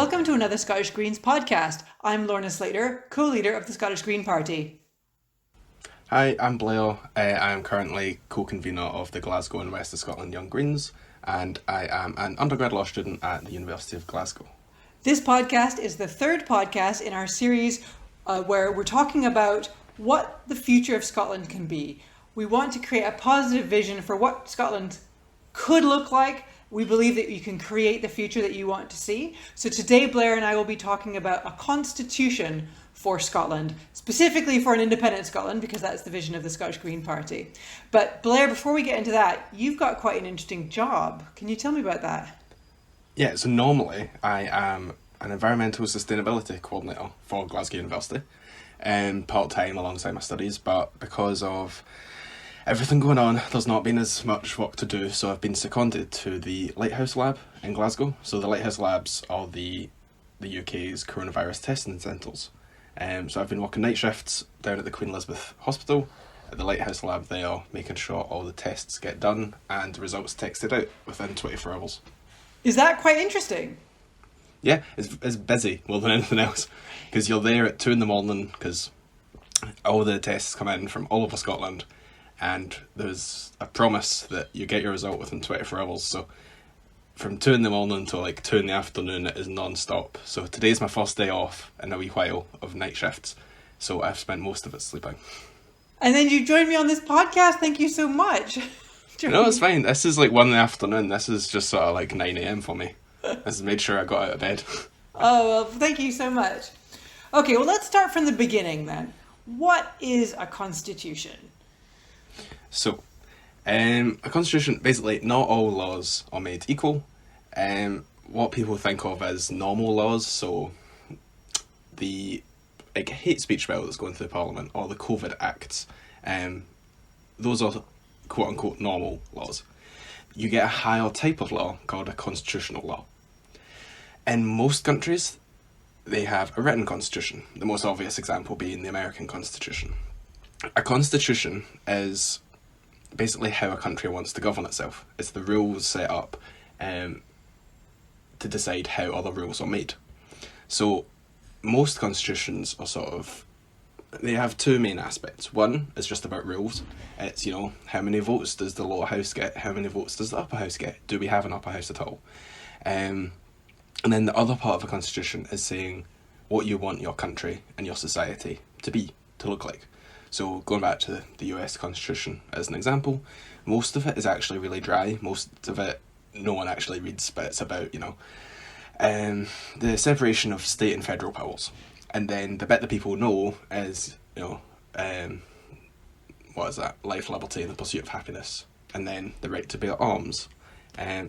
Welcome to another Scottish Greens podcast. I'm Lorna Slater, co-leader of the Scottish Green Party. Hi, I'm Blair. I am currently co-convener of the Glasgow and West of Scotland Young Greens, and I am an undergrad law student at the University of Glasgow. This podcast is the third podcast in our series where we're talking about what the future of Scotland can be. We want to create a positive vision for what Scotland could look like. We believe that you can create the future that you want to see. So today, Blair and I will be talking about a constitution for Scotland, specifically for an independent Scotland, because that's the vision of the Scottish Green Party. But Blair, before we get into that, you've got quite an interesting job. Can you tell me about that? Yeah, so normally I am an environmental sustainability coordinator for Glasgow University, part-time alongside my studies, but because of everything going on, there's not been as much work to do, so I've been seconded to the Lighthouse Lab in Glasgow. So the Lighthouse Labs are the UK's coronavirus testing centres. So I've been working night shifts down at the Queen Elizabeth Hospital at the Lighthouse Lab there, making sure all the tests get done and the results texted out within 24 hours. Is that quite interesting? Yeah, it's busy more than anything else, because you're there at 2 a.m, because all the tests come in from all over Scotland, and there's a promise that you get your result within 24 hours. So from 2 a.m. till like 2 p.m, it is non-stop. So today's my first day off in a wee while of night shifts, so I've spent most of it sleeping. And then you joined me on this podcast. Thank you so much. No, it's fine. This is like 1 p.m. This is just sort of like 9 a.m. for me. This has made sure I got out of bed. Oh, well, thank you so much. Okay, well, let's start from the beginning then. What is a constitution? So, a constitution, basically, not all laws are made equal. What people think of as normal laws, so the hate speech bill that's going through Parliament, or the COVID Acts, those are quote-unquote normal laws. You get a higher type of law called a constitutional law. In most countries, they have a written constitution, the most obvious example being the American Constitution. A constitution is basically how a country wants to govern itself. It's the rules set up to decide how other rules are made. So most constitutions are they have two main aspects. One is just about rules. It's, how many votes does the lower house get? How many votes does the upper house get? Do we have an upper house at all? And then the other part of a constitution is saying what you want your country and your society to look like. So going back to the US Constitution as an example, most of it is actually really dry. Most of it no one actually reads, but it's about, the separation of state and federal powers. And then the bit that people know is, what is that? Life, liberty, and the pursuit of happiness. And then the right to bear arms.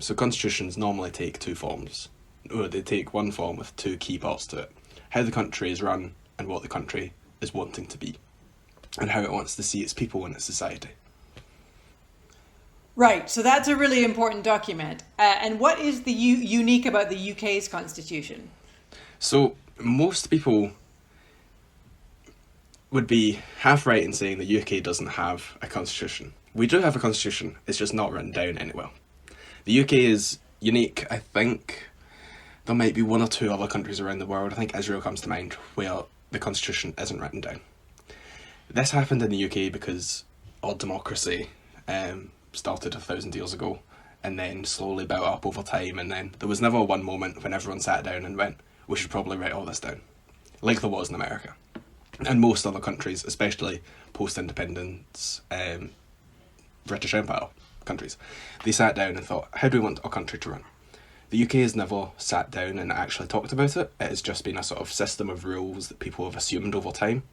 So constitutions normally take two forms. Or they take one form with two key parts to it. How the country is run and what the country is wanting to be. And how it wants to see its people and its society. Right, so that's a really important document. And what is the unique about the UK's constitution? So most people would be half right in saying the UK doesn't have a constitution. We do have a constitution, it's just not written down anywhere. The UK is unique. I think there might be one or two other countries around the world, I think Israel comes to mind, where the constitution isn't written down. This happened in the UK because our democracy started 1,000 years ago and then slowly built up over time, and then there was never one moment when everyone sat down and went, we should probably write all this down, like there was in America. And most other countries, especially post-independence British Empire countries, they sat down and thought, how do we want our country to run? The UK has never sat down and actually talked about it. It has just been a sort of system of rules that people have assumed over time.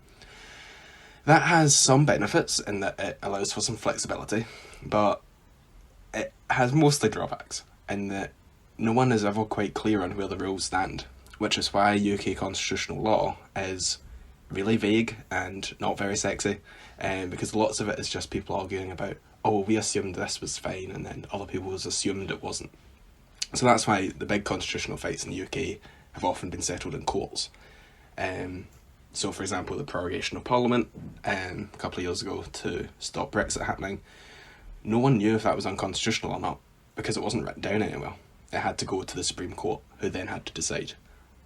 That has some benefits in that it allows for some flexibility, but it has mostly drawbacks in that no one is ever quite clear on where the rules stand, which is why UK constitutional law is really vague and not very sexy, because lots of it is just people arguing about, oh, we assumed this was fine, and then other people assumed it wasn't. So that's why the big constitutional fights in the UK have often been settled in courts. So, for example, the prorogation of Parliament a couple of years ago to stop Brexit happening, no one knew if that was unconstitutional or not, because it wasn't written down anywhere. It had to go to the Supreme Court, who then had to decide.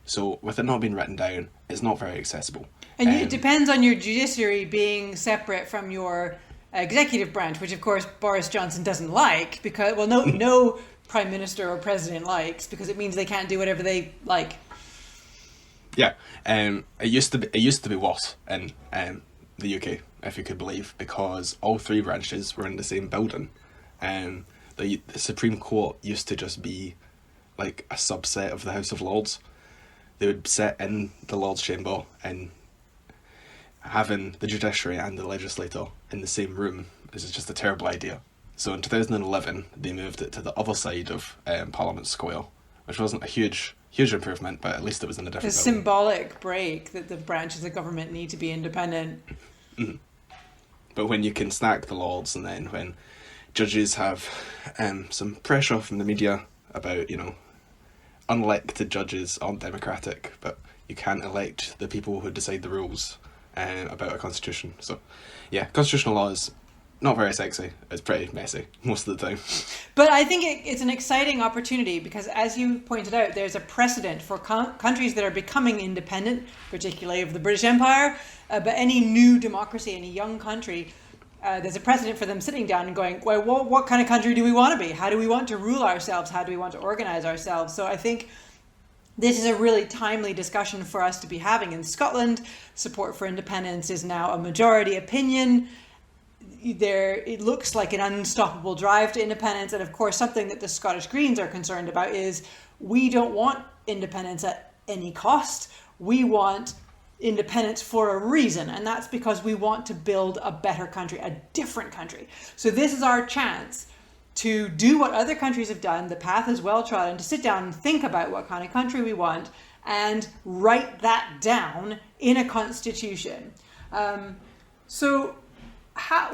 So with it not being written down, it's not very accessible. And it depends on your judiciary being separate from your executive branch, which of course Boris Johnson doesn't like, because, well, no prime minister or president likes, because it means they can't do whatever they like. Yeah, it used to be worse in the UK, if you could believe, because all three branches were in the same building. The Supreme Court used to just be like a subset of the House of Lords. They would sit in the Lord's Chamber, and having the judiciary and the legislator in the same room is just a terrible idea. So in 2011, they moved it to the other side of Parliament Square, which wasn't a huge improvement, but at least it was in a different building. Symbolic break that the branches of government need to be independent. Mm-hmm. But when you can stack the Lords, and then when judges have some pressure from the media about, unelected judges aren't democratic, but you can't elect the people who decide the rules about a constitution. So, yeah, constitutional law is not very sexy. It's pretty messy most of the time. But I think it's an exciting opportunity because, as you pointed out, there's a precedent for countries that are becoming independent, particularly of the British Empire, but any new democracy, any young country, there's a precedent for them sitting down and going, well, what kind of country do we want to be? How do we want to rule ourselves? How do we want to organize ourselves? So I think this is a really timely discussion for us to be having in Scotland. Support for independence is now a majority opinion. It looks like an unstoppable drive to independence. And of course, something that the Scottish Greens are concerned about is we don't want independence at any cost. We want independence for a reason, and that's because we want to build a better country, a different country. So this is our chance to do what other countries have done. The path is well trodden, to sit down and think about what kind of country we want and write that down in a constitution.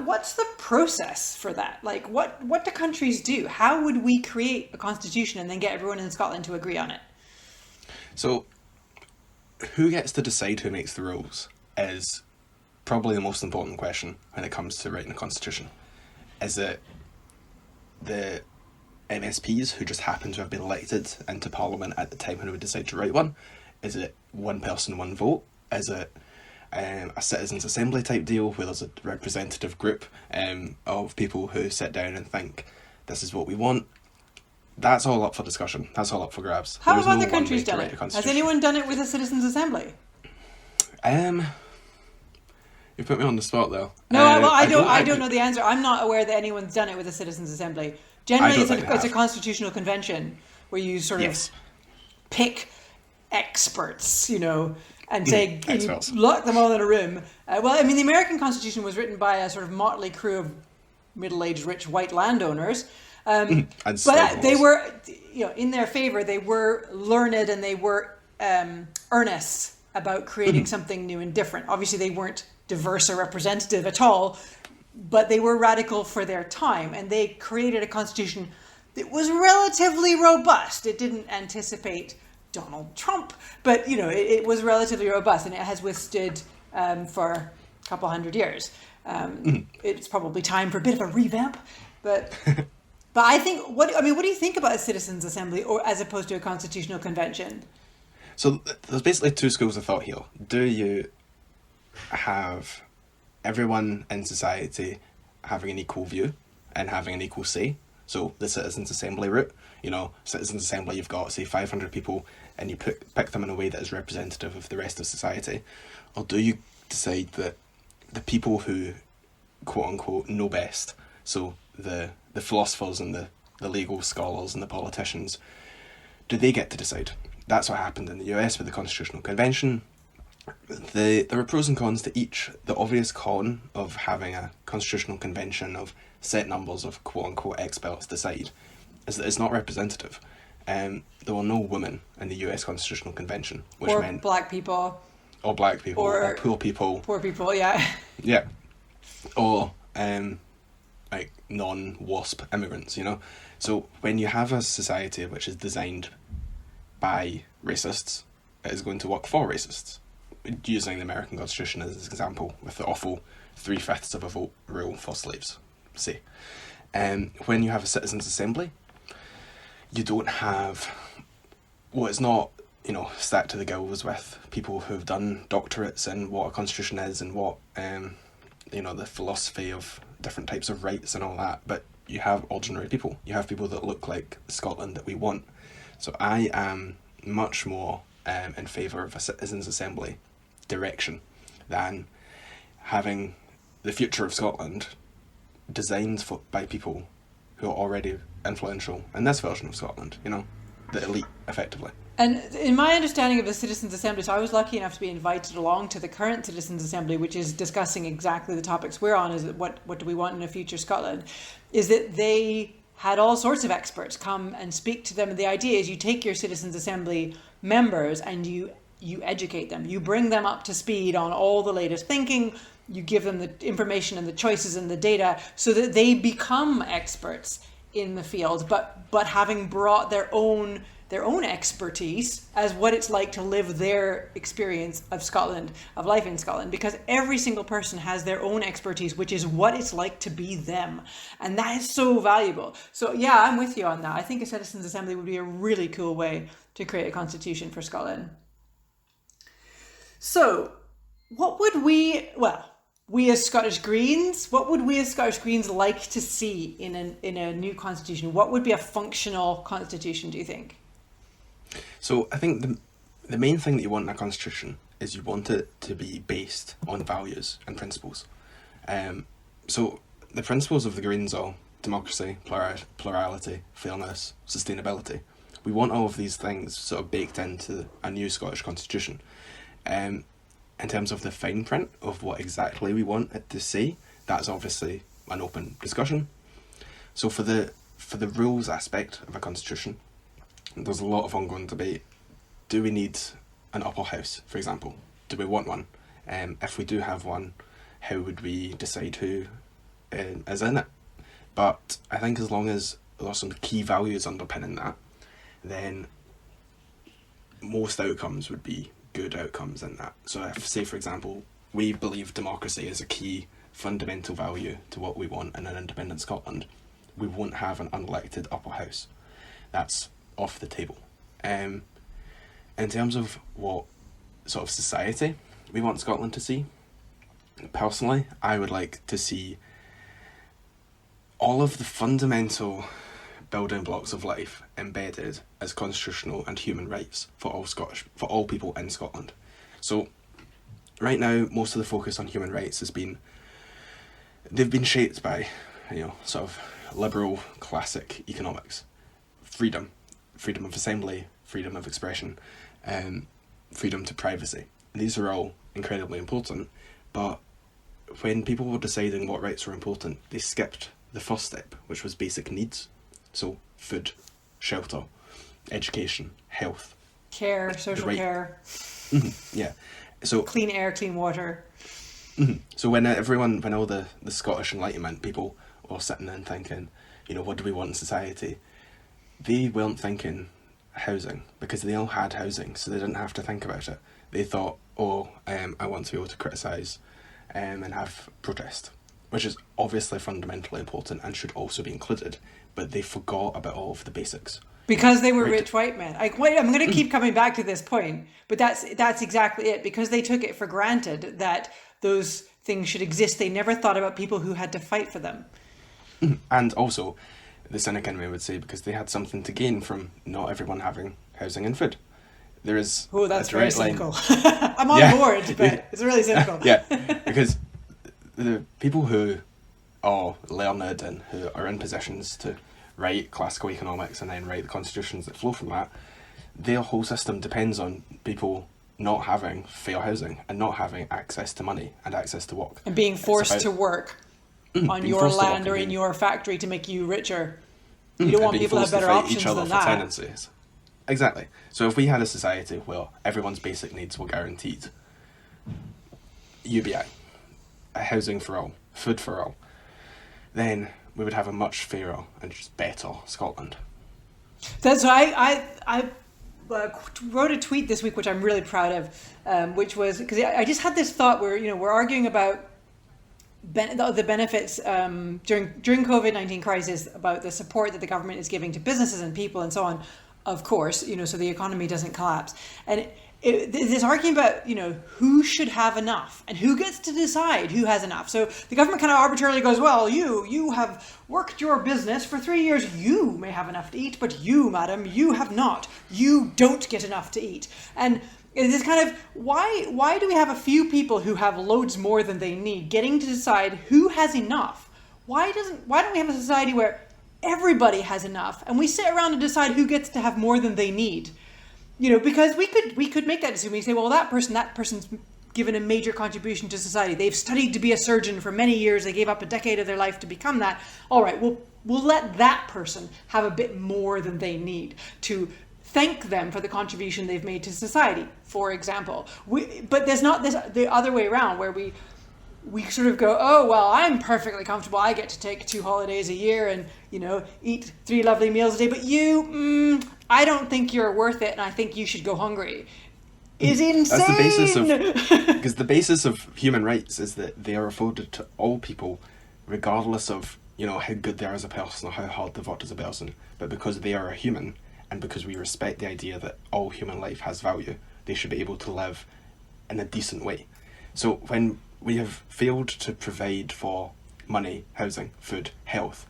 What's the process for that? Like, what do countries do? How would we create a constitution and then get everyone in Scotland to agree on it? So, who gets to decide who makes the rules is probably the most important question when it comes to writing a constitution. Is it the MSPs who just happen to have been elected into Parliament at the time when we decide to write one? Is it one person, one vote? Is it a citizens' assembly type deal where there's a representative group of people who sit down and think, this is what we want? That's all up for discussion. That's all up for grabs. How have other countries done it? Has anyone done it with a citizens' assembly? You put me on the spot though. No, I don't know the answer. I'm not aware that anyone's done it with a citizens' assembly. Generally, it's a constitutional convention where you sort of pick experts, and say, you lock them all in a room. The American Constitution was written by a sort of motley crew of middle-aged, rich, white landowners. But they were, in their favor, they were learned and they were earnest about creating something new and different. Obviously, they weren't diverse or representative at all, but they were radical for their time, and they created a constitution that was relatively robust. It didn't anticipate Donald Trump, but it was relatively robust, and it has withstood for a couple hundred years. It's probably time for a bit of a revamp, but I think what do you think about a citizens' assembly, or as opposed to a constitutional convention? So there's basically two schools of thought here. Do you have everyone in society having an equal view and having an equal say? So the citizens' assembly route, citizens' assembly, you've got, say, 500 people, and you pick them in a way that is representative of the rest of society. Or do you decide that the people who, quote unquote, know best, so the philosophers and the legal scholars and the politicians, do they get to decide? That's what happened in the US with the Constitutional Convention. There are pros and cons to each. The obvious con of having a constitutional convention of set numbers of quote-unquote experts decide is that it's not representative. There were no women in the US Constitutional Convention, which or meant... black people. Or black people, or poor people. Poor people, yeah. Yeah. Or, non-WASP immigrants, So when you have a society which is designed by racists, it is going to work for racists. Using the American Constitution as an example, with the awful 3/5 of a vote rule for slaves, say. When you have a citizens' assembly, you don't have... Well, it's not... stacked to the gills with people who've done doctorates in what a constitution is and what, the philosophy of different types of rights and all that. But you have ordinary people. You have people that look like Scotland that we want. So I am much more in favour of a citizens' assembly direction than having the future of Scotland designed by people who are already influential in this version of Scotland, the elite, effectively. And in my understanding of the Citizens' Assembly, so I was lucky enough to be invited along to the current Citizens' Assembly, which is discussing exactly the topics we're on, is what do we want in a future Scotland, is that they had all sorts of experts come and speak to them. And the idea is you take your Citizens' Assembly members and you educate them. You bring them up to speed on all the latest thinking. You give them the information and the choices and the data so that they become experts in the field, but having brought their own expertise as what it's like to live their experience of Scotland, of life in Scotland, because every single person has their own expertise, which is what it's like to be them. And that is so valuable. So yeah, I'm with you on that. I think a Citizens' Assembly would be a really cool way to create a constitution for Scotland. So what would we as Scottish Greens, what would we as Scottish Greens like to see in a new constitution? What would be a functional constitution, do you think? So I think the main thing that you want in a constitution is you want it to be based on values and principles. So the principles of the Greens are democracy, plurality, fairness, sustainability. We want all of these things sort of baked into a new Scottish constitution. In terms of the fine print of what exactly we want it to say, that's obviously an open discussion. So for the rules aspect of a constitution, there's a lot of ongoing debate. Do we need an upper house, for example? Do we want one? If we do have one, how would we decide who is in it? But I think as long as there are some key values underpinning that, then most outcomes would be good outcomes in that. So if, say for example, we believe democracy is a key fundamental value to what we want in an independent Scotland, we won't have an unelected upper house. That's off the table. In terms of what sort of society we want Scotland to see, personally, I would like to see all of the fundamental building blocks of life embedded as constitutional and human rights for all people in Scotland. So right now, most of the focus on human rights they've been shaped by, sort of liberal classic economics. Freedom of assembly, freedom of expression, freedom to privacy. These are all incredibly important, but when people were deciding what rights were important, they skipped the first step, which was basic needs. So food, shelter, education, health, care, social care. Mm-hmm. Yeah. So clean air, clean water. Mm-hmm. So when all the Scottish Enlightenment people were sitting there and thinking, what do we want in society? They weren't thinking housing, because they all had housing, so they didn't have to think about it. They thought, I want to be able to criticise and have protest, which is obviously fundamentally important and should also be included, but they forgot about all of the basics. Because they were rich white men. I'm going to keep coming back to this point, but that's exactly it. Because they took it for granted that those things should exist, they never thought about people who had to fight for them. And also, the cynic in me would say, because they had something to gain from not everyone having housing and food. There is that's a very direct line. cynical. I'm on board, but it's really cynical. Yeah, because the people who are learned and who are in positions to write classical economics and then write the constitutions that flow from that, their whole system depends on people not having fair housing and not having access to money and access to work. And being forced to work on your land or in your factory to make you richer. You don't want people to have better options than that. Tenancies. Exactly. So if we had a society where everyone's basic needs were guaranteed, UBI, a housing for all, food for all, then we would have a much fairer and just better Scotland. That's why I wrote a tweet this week, which I'm really proud of, which was because I just had this thought where we're arguing about the benefits during COVID-19 crisis, about the support that the government is giving to businesses and people and so on. of course, so the economy doesn't collapse. And this argument about, who should have enough and who gets to decide who has enough. So the government kind of arbitrarily goes, well, you have worked your business for 3 years. You may have enough to eat, but you, madam, you have not. You don't get enough to eat. And it's kind of, why do we have a few people who have loads more than they need getting to decide who has enough? Why don't we have a society where everybody has enough and we sit around and decide who gets to have more than they need? Because we could make that decision. We say, well, that person's given a major contribution to society. They've studied to be a surgeon for many years. They gave up a decade of their life to become that. All right, we'll let that person have a bit more than they need to thank them for the contribution they've made to society, for example. But there's not the other way around where we sort of go, oh, well, I'm perfectly comfortable. I get to take 2 holidays a year and, eat 3 lovely meals a day. But you, I don't think you're worth it, and I think you should go hungry. Is insane. That's the basis of, because the basis of human rights is that they are afforded to all people, regardless of, how good they are as a person or how hard they've worked as a person. But because they are a human, and because we respect the idea that all human life has value, they should be able to live in a decent way. So when we have failed to provide for money, housing, food, health,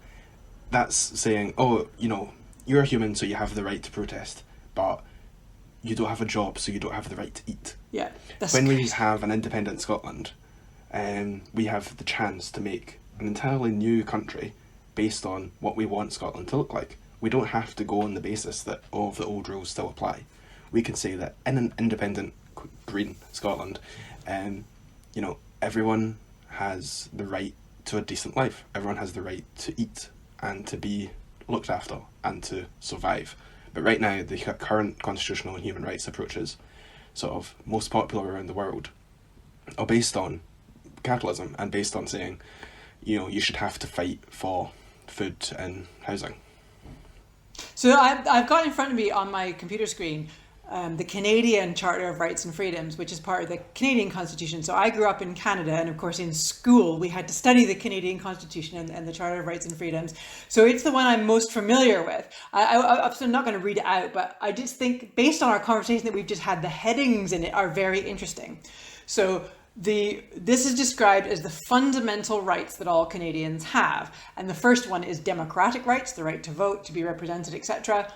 that's saying, oh, you're a human, so you have the right to protest, but you don't have a job, so you don't have the right to eat. Yeah. When we have an independent Scotland, we have the chance to make an entirely new country based on what we want Scotland to look like. We don't have to go on the basis that all of the old rules still apply. We can say that in an independent, green Scotland, everyone has the right to a decent life. Everyone has the right to eat and to be looked after and to survive. But right now, the current constitutional and human rights approaches, sort of most popular around the world, are based on capitalism and based on saying, you should have to fight for food and housing. So I've got in front of me on my computer screen the Canadian Charter of Rights and Freedoms, which is part of the Canadian Constitution. So I grew up in Canada, and of course in school we had to study the Canadian Constitution and the Charter of Rights and Freedoms. So it's the one I'm most familiar with. I'm not going to read it out, but I just think based on our conversation that we've just had, the headings in it are very interesting. So this is described as the fundamental rights that all Canadians have. And the first one is democratic rights, the right to vote, to be represented, etc.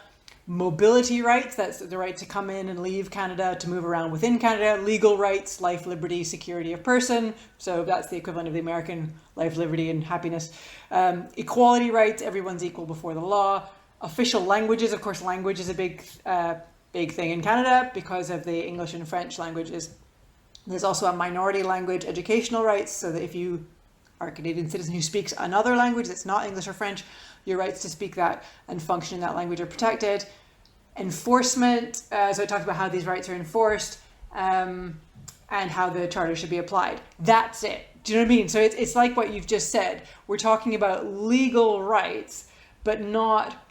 Mobility rights, that's the right to come in and leave Canada, to move around within Canada. Legal rights, life, liberty, security of person. So that's the equivalent of the American life, liberty, and happiness. Equality rights, everyone's equal before the law. Official languages, of course, language is a big thing in Canada because of the English and French languages. There's also a minority language educational rights, so that if you are a Canadian citizen who speaks another language that's not English or French, your rights to speak that and function in that language are protected. Enforcement, so it talks about how these rights are enforced and how the charter should be applied. That's it. Do you know what I mean? So it's like what you've just said. We're talking about legal rights, but not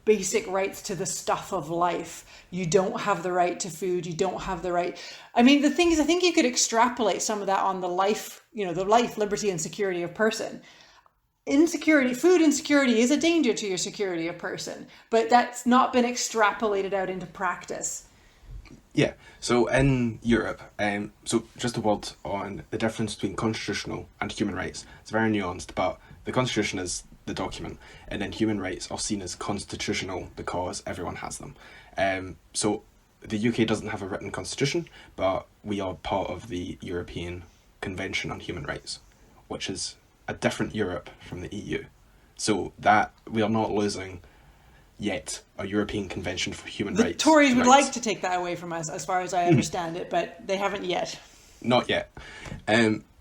basic rights to the stuff of life. You don't have the right to food. You don't have the right. I mean, the thing is, I think you could extrapolate some of that on the life, the life, liberty, and security of person. Food insecurity is a danger to your security of person, but that's not been extrapolated out into practice. Yeah, so in Europe, so just a word on the difference between constitutional and human rights. It's very nuanced, but the Constitution is the document, and then human rights are seen as constitutional because everyone has them. So the UK doesn't have a written constitution, but we are part of the European Convention on Human Rights, which is a different Europe from the EU. So that we are not losing yet a European Convention for Human Rights. The Tories would like to take that away from us, as far as I understand it, but they haven't yet. Not yet.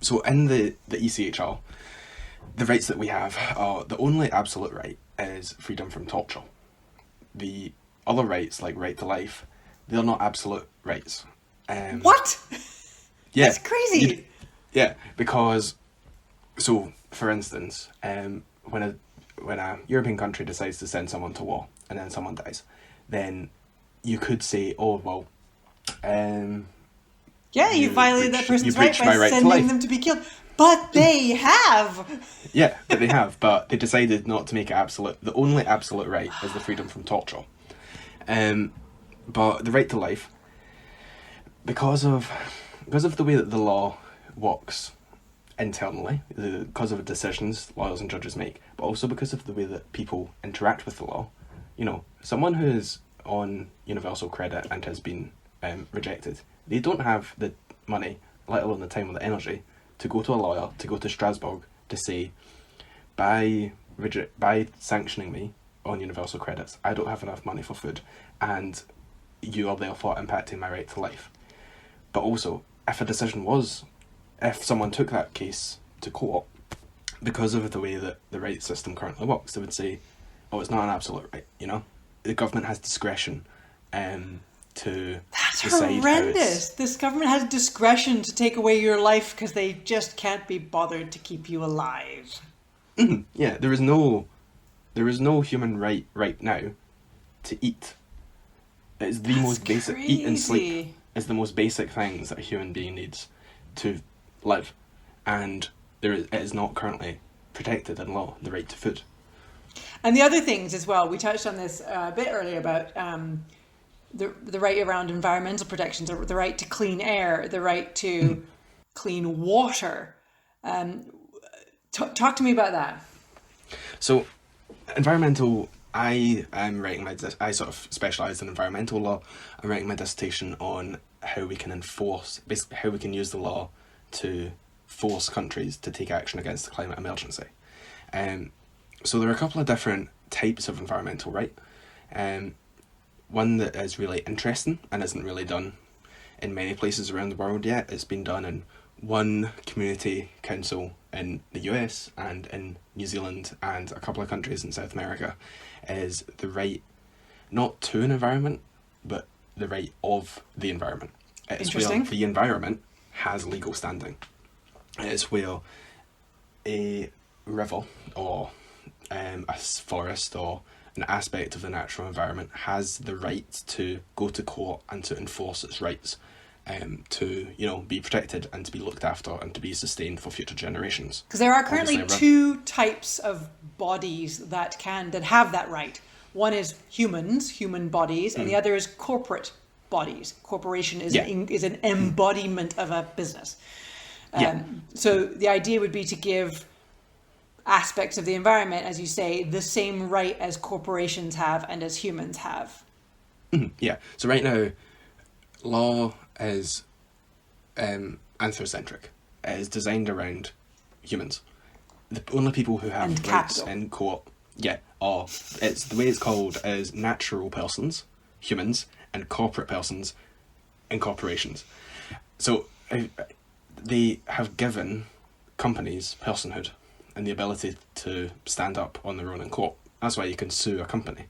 So in the ECHR, the rights that we have are, the only absolute right is freedom from torture. The other rights, like right to life, they're not absolute rights. What? Yeah. That's crazy. Yeah, because, so for instance, when a European country decides to send someone to war and then someone dies, then you could say, oh, well, yeah, you violated that person's right by sending them to be killed. But they have! Yeah, but they have, but they decided not to make it absolute. The only absolute right is the freedom from torture. But the right to life, because of the way that the law works internally, because of the decisions lawyers and judges make, but also because of the way that people interact with the law. Someone who is on universal credit and has been rejected, they don't have the money, let alone the time or the energy, to go to a lawyer, to go to Strasbourg, to say, by sanctioning me on universal credits, I don't have enough money for food, and you are therefore impacting my right to life. But also, if someone took that case to court, because of the way that the rights system currently works, they would say, oh, it's not an absolute right, The government has discretion to That's decide horrendous. This government has discretion to take away your life because they just can't be bothered to keep you alive. Yeah, there is no human right now to eat. It's the most basic. Eat and sleep is the most basic things that a human being needs to live, and it is not currently protected in law, the right to food. And the other things as well, we touched on this a bit earlier about the right around environmental protections, the right to clean air, the right to clean water. Talk to me about that. So, environmental. I sort of specialise in environmental law. I'm writing my dissertation on how we can basically how we can use the law to force countries to take action against the climate emergency. So there are a couple of different types of environmental right. One that is really interesting and isn't really done in many places around the world yet. It's been done in one community council in the US and in New Zealand and a couple of countries in South America, is the right not to an environment, but the right of the environment. It's where the environment has legal standing. It's where a river or a forest or an aspect of the natural environment has the right to go to court and to enforce its rights, to be protected and to be looked after and to be sustained for future generations. Because there are currently two types of bodies that have that right. One is human bodies, and the other is corporate bodies. Corporation is an embodiment of a business. So the idea would be to give aspects of the environment, as you say, the same right as corporations have and as humans have. Yeah. So right now, law is anthrocentric. It is designed around humans. The only people who have and rights capital. in court, it's the way it's called is natural persons, humans, and corporate persons and corporations. So they have given companies personhood and the ability to stand up on their own in court. That's why you can sue a company.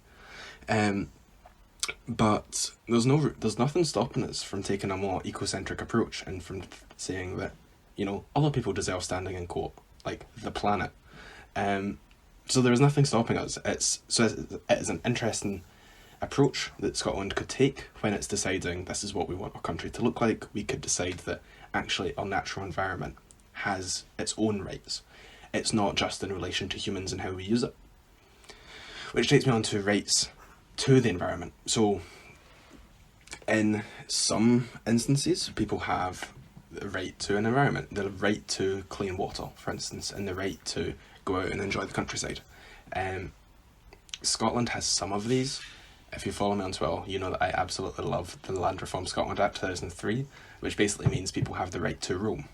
But there's nothing stopping us from taking a more ecocentric approach and from saying that, other people deserve standing in court, like the planet. So there is nothing stopping us. It is an interesting approach that Scotland could take when it's deciding this is what we want our country to look like. We could decide that actually our natural environment has its own rights. It's not just in relation to humans and how we use it. Which takes me on to rights to the environment. So in some instances, people have the right to an environment, the right to clean water, for instance, and the right to go out and enjoy the countryside. Scotland has some of these. If you follow me on Twitter, you know that I absolutely love the Land Reform Scotland Act 2003, which basically means people have the right to roam.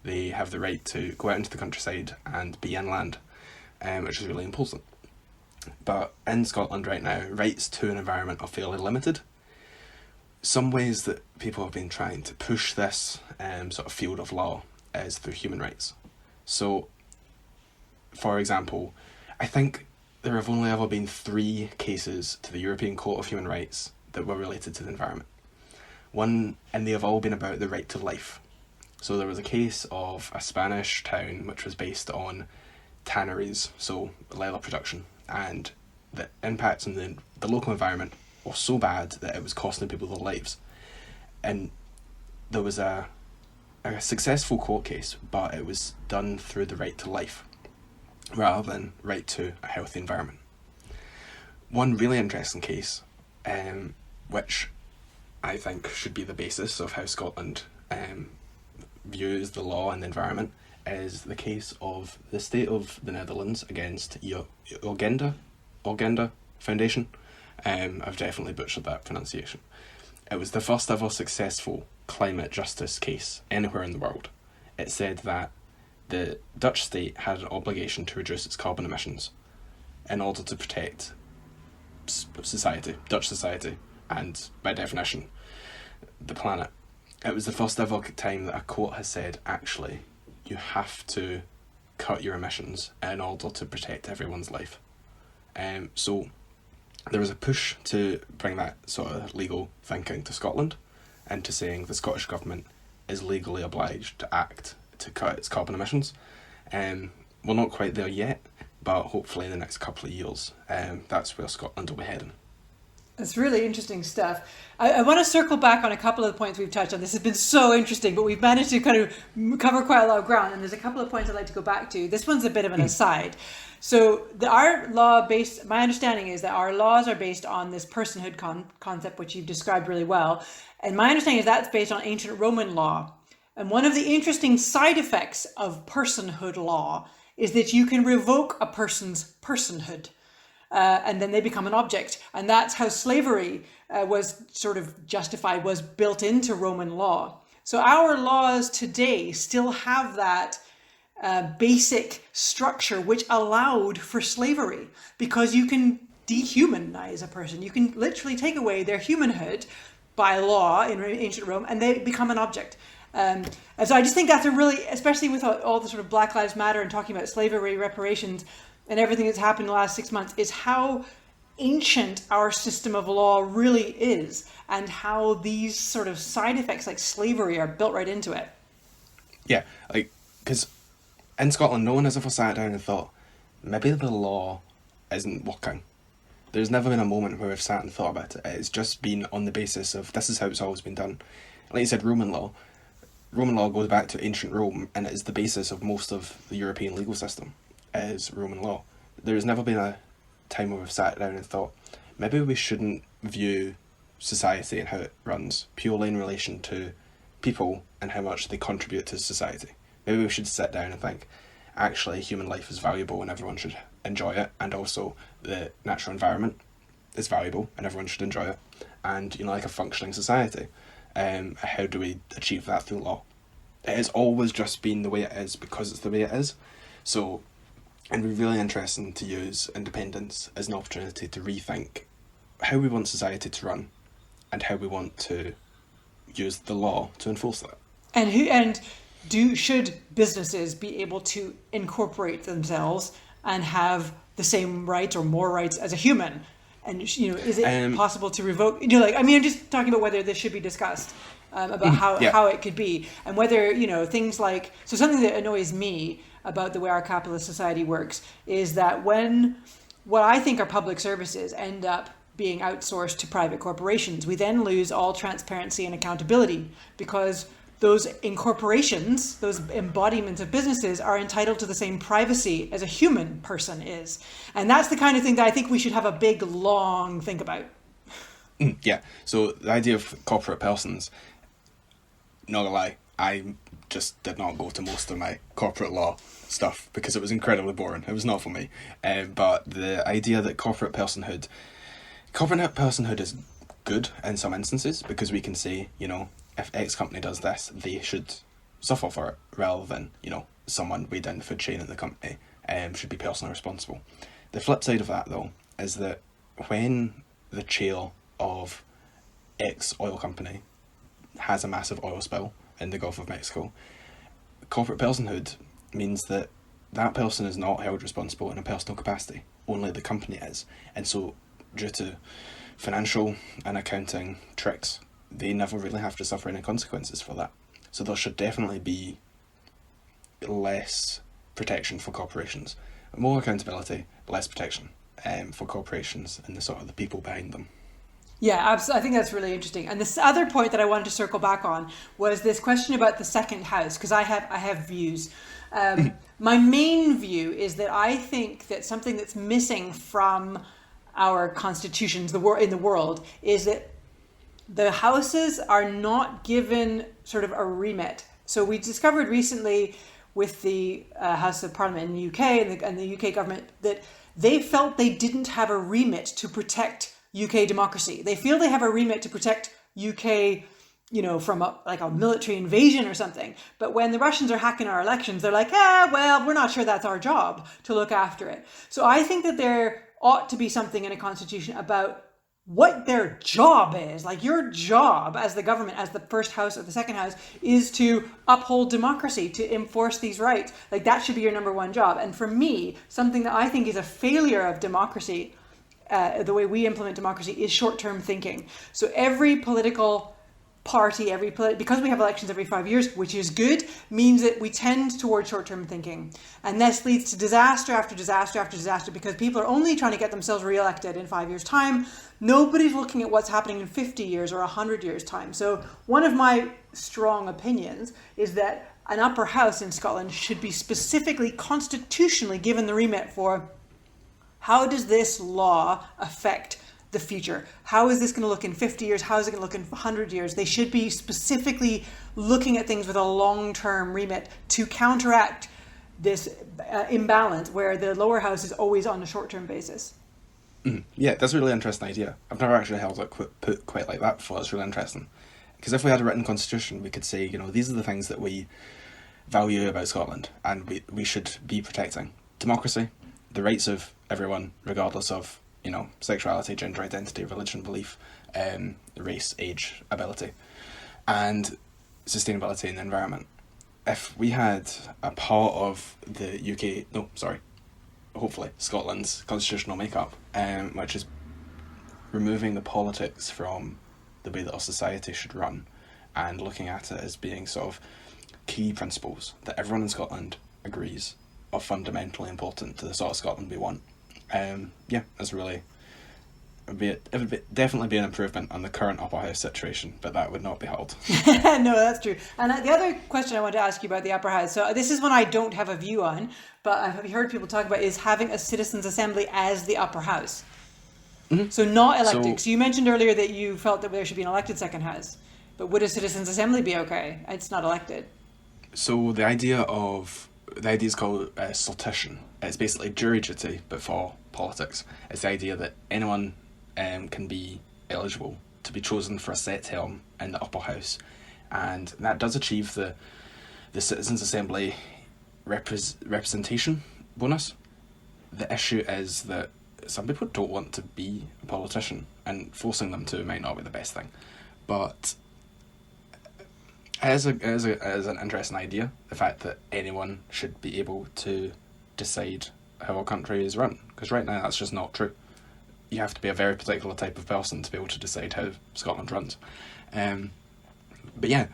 They have the right to go out into the countryside and be inland, which is really important. But in Scotland right now, rights to an environment are fairly limited. Some ways that people have been trying to push this sort of field of law is through human rights. So, for example, I think there have only ever been 3 cases to the European Court of Human Rights that were related to the environment. And they have all been about the right to life. So there was a case of a Spanish town which was based on tanneries, so leather production, and the impacts on the local environment were so bad that it was costing people their lives. And there was a successful court case, but it was done through the right to life rather than right to a healthy environment. One really interesting case which I think should be the basis of how Scotland views the law and the environment, is the case of the state of the Netherlands against Ogenda Foundation. I've definitely butchered that pronunciation. It was the first ever successful climate justice case anywhere in the world. It said that the Dutch state had an obligation to reduce its carbon emissions in order to protect society, Dutch society, and by definition, the planet. It was the first ever time that a court has said, actually, you have to cut your emissions in order to protect everyone's life. So there was a push to bring that sort of legal thinking to Scotland, and to saying the Scottish Government is legally obliged to act to cut its carbon emissions. We're not quite there yet, but hopefully in the next couple of years, that's where Scotland will be heading. It's really interesting stuff. I want to circle back on a couple of the points we've touched on. This has been so interesting, but we've managed to kind of cover quite a lot of ground, and there's a couple of points I'd like to go back to. This one's a bit of an aside. So my understanding is that our laws are based on this personhood concept, which you've described really well. And my understanding is that's based on ancient Roman law. And one of the interesting side effects of personhood law is that you can revoke a person's personhood. And then they become an object. And that's how slavery was sort of justified, was built into Roman law. So our laws today still have that basic structure which allowed for slavery, because you can dehumanize a person. You can literally take away their humanhood by law in ancient Rome, and they become an object. And so I just think that's a really, especially with all the sort of Black Lives Matter and talking about slavery, reparations, and everything that's happened in the last 6 months, is how ancient our system of law really is, and how these sort of side effects like slavery are built right into it. Yeah, because in Scotland, no one has ever sat down and thought, maybe the law isn't working. There's never been a moment where we've sat and thought about it. It's just been on the basis of, this is how it's always been done. Like you said, Roman law goes back to ancient Rome, and it is the basis of most of the European legal system, is Roman law. There's never been a time where we've sat down and thought, maybe we shouldn't view society and how it runs purely in relation to people and how much they contribute to society. Maybe we should sit down and think, actually, human life is valuable and everyone should enjoy it, and also the natural environment is valuable and everyone should enjoy it. And, like a functioning society, how do we achieve that through law? It has always just been the way it is because it's the way it is. So it'd be really interesting to use independence as an opportunity to rethink how we want society to run and how we want to use the law to enforce that. Should businesses be able to incorporate themselves and have the same rights or more rights as a human? And, is it possible to revoke? I'm just talking about whether this should be discussed, about how it could be, and whether, things like, so something that annoys me about the way our capitalist society works is that when what I think are public services end up being outsourced to private corporations, we then lose all transparency and accountability, because those incorporations, those embodiments of businesses, are entitled to the same privacy as a human person is. And that's the kind of thing that I think we should have a big, long think about. Yeah, so the idea of corporate persons, not gonna lie, I just did not go to most of my corporate law stuff because it was incredibly boring. It was not for me. But the idea that corporate personhood is good in some instances, because we can say, if X company does this, they should suffer for it, rather than, someone way down the food chain in the company should be personally responsible. The flip side of that, though, is that when the chair of X oil company has a massive oil spill in the Gulf of Mexico, corporate personhood means that that person is not held responsible in a personal capacity, only the company is. And so, due to financial and accounting tricks, they never really have to suffer any consequences for that. So there should definitely be less protection for corporations. More accountability, less protection for corporations and the people behind them. Yeah, I think that's really interesting. And this other point that I wanted to circle back on was this question about the second house, because I have views. My main view is that I think that something that's missing from our constitutions in the world is that the houses are not given sort of a remit. So we discovered recently with the House of Parliament in the UK and the UK government that they felt they didn't have a remit to protect UK democracy. They feel they have a remit to protect UK, from a military invasion or something. But when the Russians are hacking our elections, they're like, well, we're not sure that's our job to look after it. So I think that there ought to be something in a constitution about what their job is. Like, your job as the government, as the first house or the second house, is to uphold democracy, to enforce these rights. Like, that should be your number one job. And for me, something that I think is a failure of democracy, the way we implement democracy, is short-term thinking. So every political party, because we have elections every 5 years, which is good, means that we tend towards short-term thinking. And this leads to disaster after disaster after disaster, because people are only trying to get themselves re-elected in 5 years' time. Nobody's looking at what's happening in 50 years or 100 years' time. So one of my strong opinions is that an upper house in Scotland should be specifically constitutionally given the remit for how does this law affect the future? How is this going to look in 50 years? How is it going to look in 100 years? They should be specifically looking at things with a long-term remit to counteract this imbalance where the lower house is always on a short-term basis. Yeah, that's a really interesting idea. I've never actually held it put quite like that before. It's really interesting. Because if we had a written constitution, we could say, these are the things that we value about Scotland and we should be protecting. Democracy, the rights of everyone, regardless of, sexuality, gender identity, religion, belief, race, age, ability, and sustainability in the environment. If we had a part of the hopefully Scotland's constitutional makeup, which is removing the politics from the way that our society should run and looking at it as being sort of key principles that everyone in Scotland agrees are fundamentally important to the sort of Scotland we want. It's really, it would definitely be an improvement on the current upper house situation, but that would not be held. No, that's true. And the other question I want to ask you about the upper house, so this is one I don't have a view on, but I've heard people talk about, is having a citizens' assembly as the upper house. Mm-hmm. So not elected. So you mentioned earlier that you felt that there should be an elected second house, but would a citizens' assembly be okay? It's not elected. So the idea is called sortition. It's basically jury duty, but for politics. It's the idea that anyone can be eligible to be chosen for a set term in the upper house, and that does achieve the citizens' assembly representation bonus. The issue is that some people don't want to be a politician, and forcing them to might not be the best thing. But it is an interesting idea, the fact that anyone should be able to decide how our country is run, because right now that's just not true. You have to be a very particular type of person to be able to decide how Scotland runs.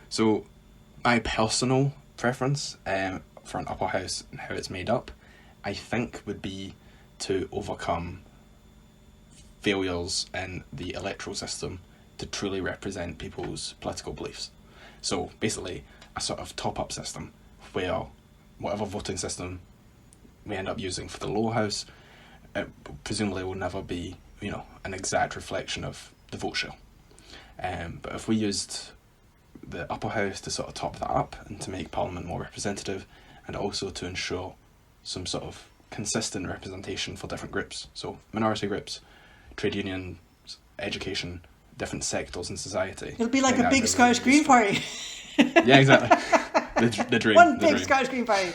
So my personal preference for an upper house and how it's made up, I think, would be to overcome failures in the electoral system to truly represent people's political beliefs. So basically a sort of top-up system where whatever voting system we end up using for the lower house, it presumably will never be, an exact reflection of the vote share. But if we used the upper house to sort of top that up and to make Parliament more representative, and also to ensure some sort of consistent representation for different groups, so minority groups, trade unions, education, different sectors in society. It'll be like a big Scottish Green Party. Yeah, exactly. The dream. One big Scottish Green Party.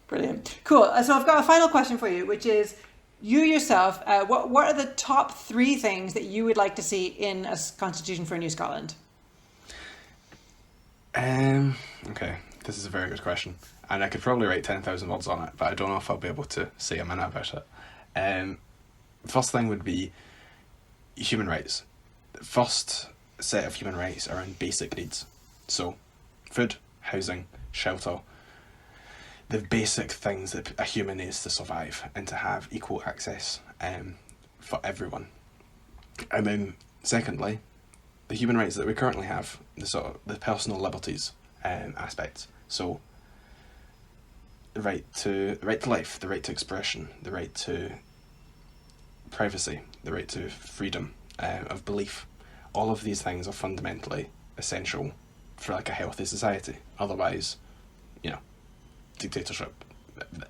Brilliant. Cool. So I've got a final question for you, which is, you yourself, what are the top 3 things that you would like to see in a constitution for New Scotland? Okay, this is a very good question. And I could probably write 10,000 words on it, but I don't know if I'll be able to say a minute about it. First thing would be human rights. The first set of human rights are in basic needs. So, food, housing, shelter, the basic things that a human needs to survive and to have equal access for everyone. And then, secondly, the human rights that we currently have, the personal liberties aspects. So, the right to life, the right to expression, the right to privacy, the right to freedom of belief. All of these things are fundamentally essential for like a healthy society. Otherwise, dictatorship.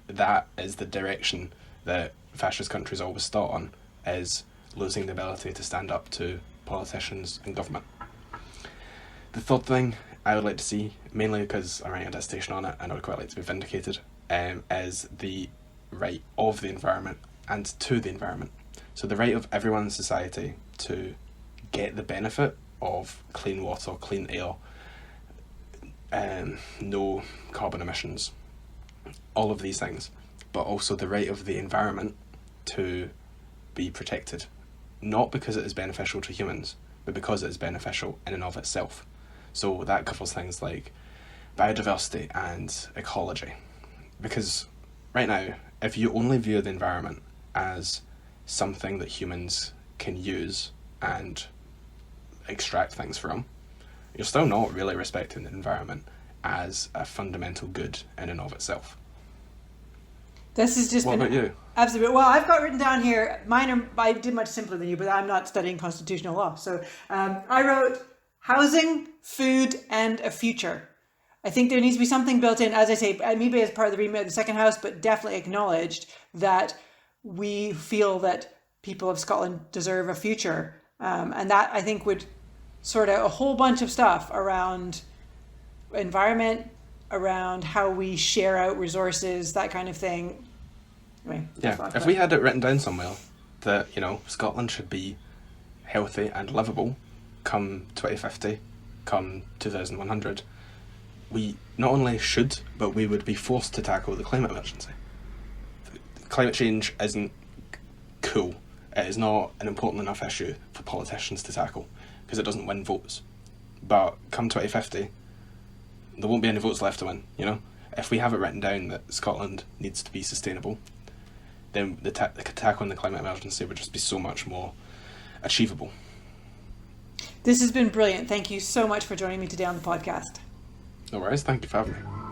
That is the direction that fascist countries always start on, is losing the ability to stand up to politicians and government. The third thing I would like to see, mainly because I'm writing a dissertation on it and I would quite like to be vindicated, is the right of the environment and to the environment. So the right of everyone in society to get the benefit of clean water, clean air, no carbon emissions, all of these things, but also the right of the environment to be protected, not because it is beneficial to humans, but because it is beneficial in and of itself. So that covers things like biodiversity and ecology. Because right now, if you only view the environment as something that humans can use and extract things from, you're still not really respecting the environment as a fundamental good in and of itself. This has just What been about you? absolutely. Well, I've got written down here. I did much simpler than you, but I'm not studying constitutional law. So I wrote housing, food, and a future. I think there needs to be something built in, as I say, maybe as part of the remit of the second house, but definitely acknowledged that we feel that people of Scotland deserve a future. And that, I think, would sort out a whole bunch of stuff around environment, around how we share out resources, that kind of thing. Anyway, Yeah, if we had it written down somewhere that, Scotland should be healthy and livable come 2050, come 2100, we not only should, but we would be forced to tackle the climate emergency. Climate change isn't cool. It is not an important enough issue for politicians to tackle because it doesn't win votes. But come 2050, there won't be any votes left to win, If we have it written down that Scotland needs to be sustainable, then the tackling the climate emergency would just be so much more achievable. This has been brilliant. Thank you so much for joining me today on the podcast. No worries, thank you for having me.